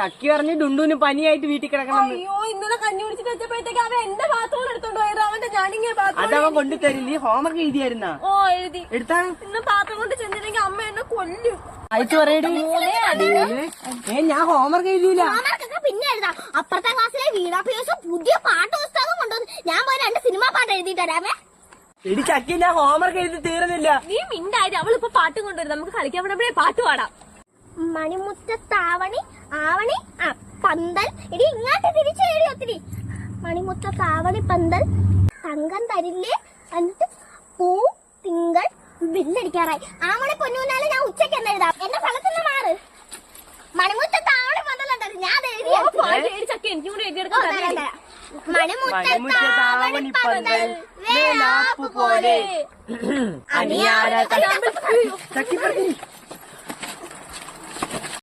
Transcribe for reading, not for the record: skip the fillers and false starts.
ചക്കി പറഞ്ഞ് ഡുണ്ടുവിന് പനിയായിട്ട് വീട്ടിൽ കിടക്കണം. അയ്യോ ഇന്നലെ കഞ്ഞി കുടിച്ചിട്ട് വെച്ചപ്പോഴത്തേക്ക് അവൻ എന്റെ പാത്രം എടുത്തോണ്ട് പോയത്. അവന്റെ ഞാനിങ്ങനെ പാത്രം അതവൻ കൊണ്ടുതരും. നീ ഹോംവർക്ക് എഴുതിയായിരുന്നാ? ഓ എഴുതി. എടുത്താ ഇന്ന് പാത്രം കൊണ്ട് ചെന്നില്ലെങ്കിൽ അമ്മ എന്നെ കൊല്ലും. അയച്ചു പറയടി. ഞാൻ ഹോംവർക്ക് എഴുതിയില്ല. പിന്നെ എഴുതാം. അപ്പുറത്തെ ക്ലാസ്സിലെ വീണാപ്പിയോസും പുതിയ പാട്ട് പുസ്തകം കൊണ്ടുവന്നു. ഞാൻ പോയി 2 സിനിമ പാട്ട് എഴുതിട്ട് തരാമേ. എടി ചക്കി, ഞാൻ ഹോംവർക്ക് എഴുതി തീർന്നില്ല. നീ മിണ്ടായി. അവളിപ്പോ പാട്ടും കൊണ്ടുവരും. നമുക്ക് കളിക്കാൻ വിടുമ്പോഴേ പാട്ട് പാടാം. മണിമുറ്റത്താവണി ആവണി പന്തൽ. ഇടി ഇങ്ങോട്ട് തിരിച്ചു എഴുതി ഒത്തിരി. മണിമുറ്റത്താവണി പന്തൽ തങ്കം തരില്ലേ എന്നിട്ട് പൂ തിങ്കൾ ബില്ലടിക്കാറായി. ആവണി പൊന്നൂനാല് ഞാൻ ഉച്ചയ്ക്ക് എന്ന് എഴുതാം. എന്റെ സ്ഥലത്ത് നിന്ന് മാറ്. മണിമുറ്റത്താവണി പന്തലുണ്ടത് ഞാൻ എഴുതി. ചക്ക എനിക്കും കൂടെ എഴുതിയെടുക്കാം. മണിമുറ്റത്താവണി പന്തൽ വേലാപ്പു പോലെ അണിയാര ചക്കി പറഞ്ഞു.